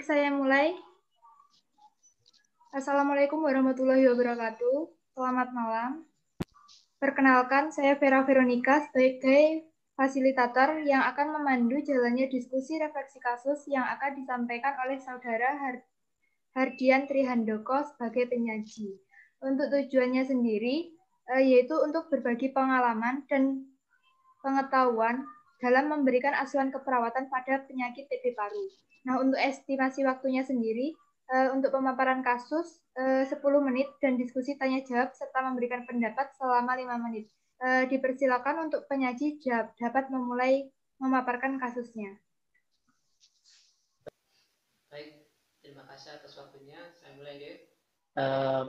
saya mulai. Assalamualaikum warahmatullahi wabarakatuh. Selamat malam. Perkenalkan, saya Vera Veronica sebagai fasilitator yang akan memandu jalannya diskusi refleksi kasus yang akan disampaikan oleh Saudara Hardian Trihandoko sebagai penyaji. Untuk tujuannya sendiri, yaitu untuk berbagi pengalaman dan pengetahuan dalam memberikan asuhan keperawatan pada penyakit TB paru. Nah, untuk estimasi waktunya sendiri, untuk pemaparan kasus 10 menit dan diskusi tanya jawab serta memberikan pendapat selama 5 menit. Dipersilakan untuk penyaji dapat memulai memaparkan kasusnya. Baik, terima kasih atas waktunya. Saya mulai ya.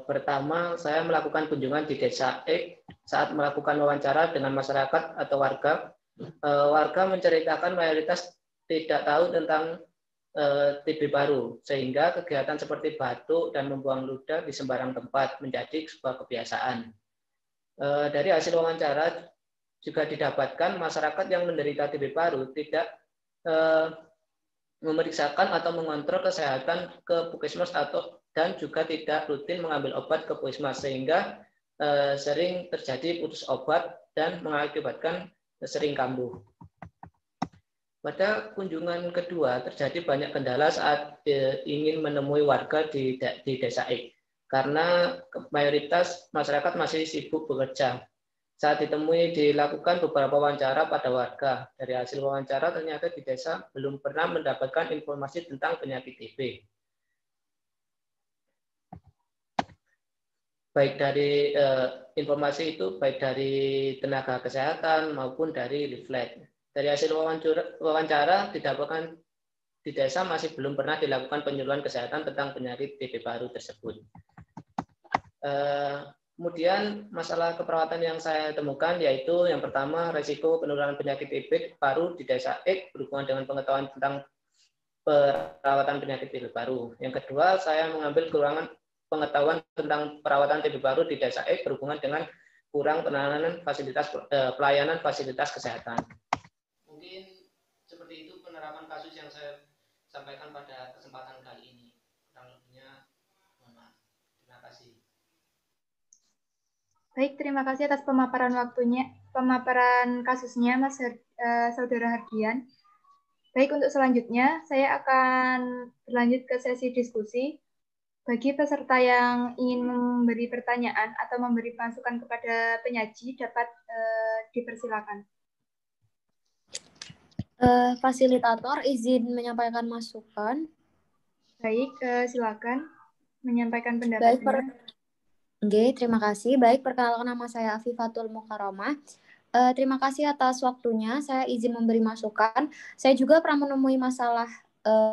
Pertama, saya melakukan kunjungan di Desa X saat melakukan wawancara dengan masyarakat atau warga. Warga menceritakan mayoritas tidak tahu tentang TB paru, sehingga kegiatan seperti batuk dan membuang ludah di sembarang tempat menjadi sebuah kebiasaan. Dari hasil wawancara juga didapatkan masyarakat yang menderita TB paru tidak memeriksakan atau mengontrol kesehatan ke puskesmas dan juga tidak rutin mengambil obat ke puskesmas, sehingga sering terjadi putus obat dan mengakibatkan sering kambuh. Pada kunjungan kedua terjadi banyak kendala saat ingin menemui warga di Desa X, karena mayoritas masyarakat masih sibuk bekerja. Saat ditemui dilakukan beberapa wawancara pada warga. Dari hasil wawancara ternyata di desa belum pernah mendapatkan informasi tentang penyakit TB. Baik dari informasi itu baik dari tenaga kesehatan maupun dari leaflet. Dari hasil wawancara didapatkan di desa masih belum pernah dilakukan penyuluhan kesehatan tentang penyakit TB paru tersebut. Kemudian masalah keperawatan yang saya temukan yaitu yang pertama, resiko penularan penyakit TB paru di Desa X berhubungan dengan pengetahuan tentang perawatan penyakit TB paru. Yang kedua, saya mengambil kekurangan pengetahuan tentang perawatan TB paru di Desa X berhubungan dengan kurang penanganan pelayanan fasilitas kesehatan. Mungkin seperti itu penerapan kasus yang saya sampaikan pada kesempatan kali ini. Kurang lebihnya, mohon maaf. Terima kasih. Baik, terima kasih atas pemaparan kasusnya, Mas Saudara Hardian. Baik, untuk selanjutnya saya akan berlanjut ke sesi diskusi. Bagi peserta yang ingin memberi pertanyaan atau memberi masukan kepada penyaji dapat dipersilakan. Fasilitator izin menyampaikan masukan. Baik, silakan menyampaikan pendapatnya. Oke, terima kasih. Baik, perkenalkan nama saya Afifatul Mukarramah. Terima kasih atas waktunya. Saya izin memberi masukan. Saya juga pernah menemui masalah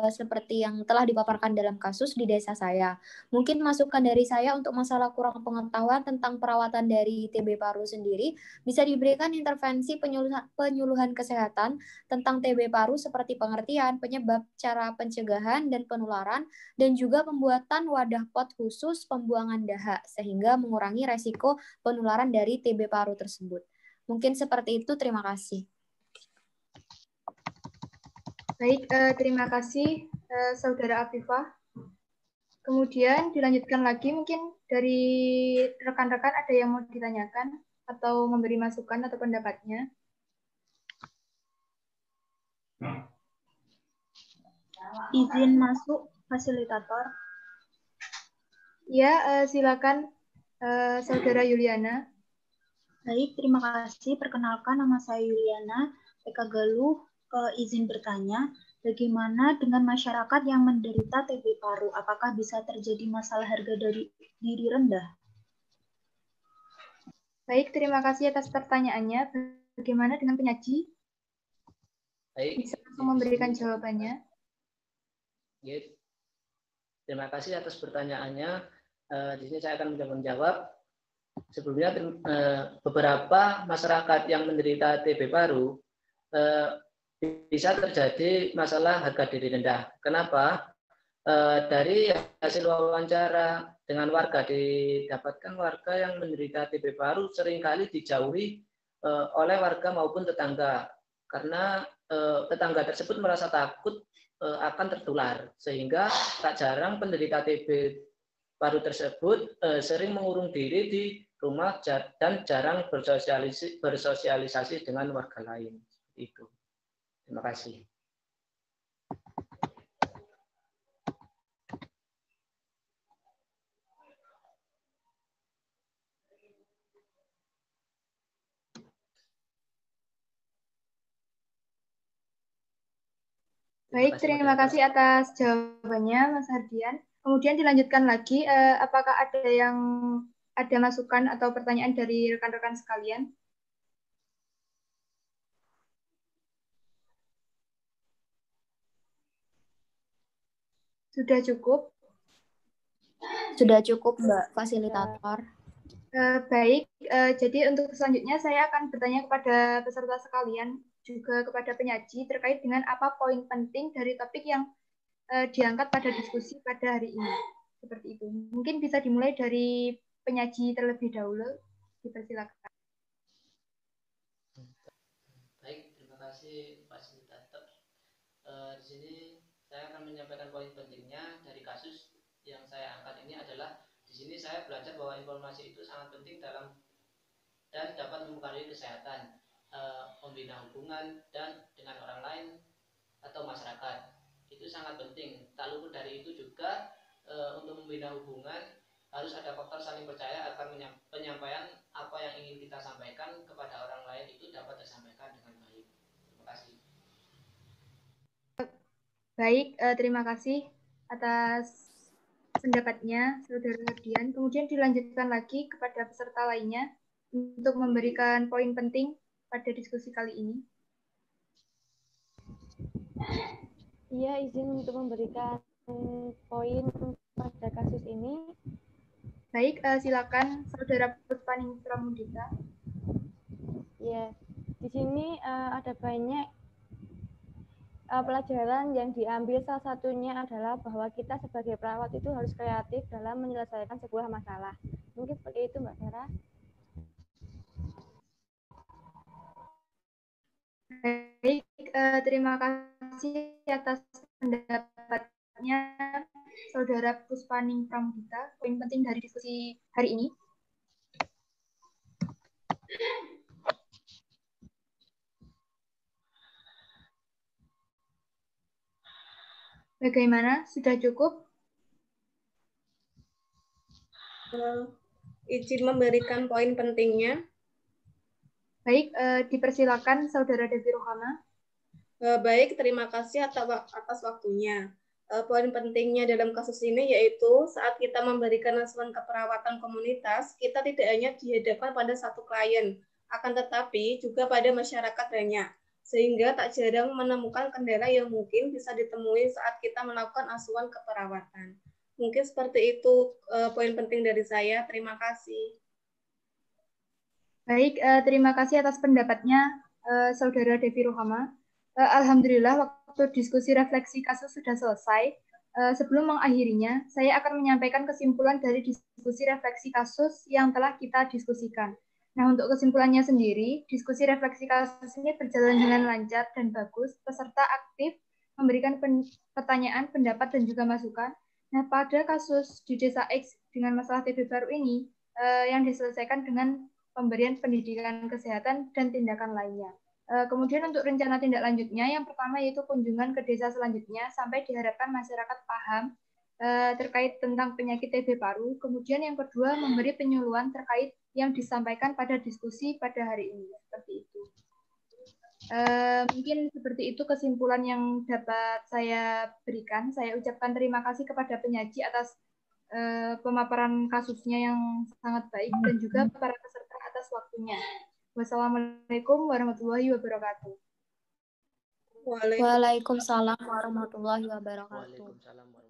seperti yang telah dipaparkan dalam kasus di desa saya. Mungkin masukan dari saya untuk masalah kurang pengetahuan tentang perawatan dari TB paru sendiri bisa diberikan intervensi penyuluhan kesehatan tentang TB paru seperti pengertian, penyebab, cara pencegahan dan penularan, dan juga pembuatan wadah pot khusus pembuangan dahak sehingga mengurangi resiko penularan dari TB paru tersebut. Mungkin seperti itu, terima kasih. Baik, terima kasih Saudara Afifah. Kemudian dilanjutkan lagi, mungkin dari rekan-rekan ada yang mau ditanyakan atau memberi masukan atau pendapatnya. Izin masuk, fasilitator. Ya, silakan Saudara Yuliana. Baik, terima kasih. Perkenalkan, nama saya Yuliana, PK Galuh. Izin bertanya, bagaimana dengan masyarakat yang menderita TB paru? Apakah bisa terjadi masalah harga dari diri rendah? Baik, terima kasih atas pertanyaannya. Bagaimana dengan penyaji? Baik, bisa memberikan jawabannya. Ya, terima kasih atas pertanyaannya. Di sini saya akan menjawab. Sebelumnya, beberapa masyarakat yang menderita TB paru bisa terjadi masalah harga diri rendah. Kenapa? Dari hasil wawancara dengan warga didapatkan warga yang menderita TB paru seringkali dijauhi oleh warga maupun tetangga, karena tetangga tersebut merasa takut akan tertular, sehingga tak jarang penderita TB paru tersebut sering mengurung diri di rumah dan jarang bersosialisasi dengan warga lain. Itu. Terima kasih. Baik, terima kasih atas jawabannya, Mas Hardian. Kemudian dilanjutkan lagi, apakah ada masukan atau pertanyaan dari rekan-rekan sekalian? Sudah cukup? Sudah cukup, Mbak Fasilitator. Baik, jadi untuk selanjutnya saya akan bertanya kepada peserta sekalian, juga kepada penyaji terkait dengan apa poin penting dari topik yang diangkat pada diskusi pada hari ini. Seperti itu. Mungkin bisa dimulai dari penyaji terlebih dahulu. Dipersilakan. Baik, terima kasih fasilitator. Di sini saya akan menyampaikan poin pentingnya dari kasus yang saya angkat ini adalah di sini saya belajar bahwa informasi itu sangat penting dalam dan dapat mempengaruhi kesehatan, membina hubungan dan dengan orang lain atau masyarakat. Itu sangat penting. Tak luput dari itu juga untuk membina hubungan harus ada faktor saling percaya agar penyampaian apa yang ingin kita sampaikan kepada orang lain itu dapat disampaikan dengan baik. Terima kasih. Baik, terima kasih atas pendapatnya, Saudara Hardian. Kemudian dilanjutkan lagi kepada peserta lainnya untuk memberikan poin penting pada diskusi kali ini. Iya, izin untuk memberikan poin pada kasus ini. Baik, silakan Saudara Puspaning Pramudita. Ya, di sini ada banyak pelajaran yang diambil. Salah satunya adalah bahwa kita sebagai perawat itu harus kreatif dalam menyelesaikan sebuah masalah. Mungkin seperti itu, Mbak Vera. Baik, terima kasih atas pendapatnya Saudara Puspaning Pramudita. Poin penting dari diskusi hari ini. Bagaimana? Sudah cukup? Izin memberikan poin pentingnya. Baik, dipersilakan Saudara Devi Rohama. Baik, terima kasih atas waktunya. Poin pentingnya dalam kasus ini yaitu saat kita memberikan asuhan keperawatan komunitas, kita tidak hanya dihadapkan pada satu klien, akan tetapi juga pada masyarakat banyak, sehingga tak jarang menemukan kendala yang mungkin bisa ditemui saat kita melakukan asuhan keperawatan. Mungkin seperti itu poin penting dari saya. Terima kasih. Baik, terima kasih atas pendapatnya Saudara Devi Rohama. Alhamdulillah waktu diskusi refleksi kasus sudah selesai. Sebelum mengakhirinya, saya akan menyampaikan kesimpulan dari diskusi refleksi kasus yang telah kita diskusikan. Nah, untuk kesimpulannya sendiri, diskusi refleksi kasus ini berjalan dengan lancar dan bagus, peserta aktif memberikan pertanyaan, pendapat, dan juga masukan. Nah, pada kasus di Desa X dengan masalah TB baru ini, yang diselesaikan dengan pemberian pendidikan kesehatan dan tindakan lainnya. Kemudian untuk rencana tindak lanjutnya, yang pertama yaitu kunjungan ke desa selanjutnya sampai diharapkan masyarakat paham terkait tentang penyakit TB paru. Kemudian yang kedua, memberi penyuluhan terkait yang disampaikan pada diskusi pada hari ini. Seperti itu. Mungkin seperti itu kesimpulan yang dapat saya berikan. Saya ucapkan terima kasih kepada penyaji atas pemaparan kasusnya yang sangat baik dan juga para peserta atas waktunya. Wassalamualaikum warahmatullahi wabarakatuh. Waalaikumsalam warahmatullahi wabarakatuh. Waalaikumsalam.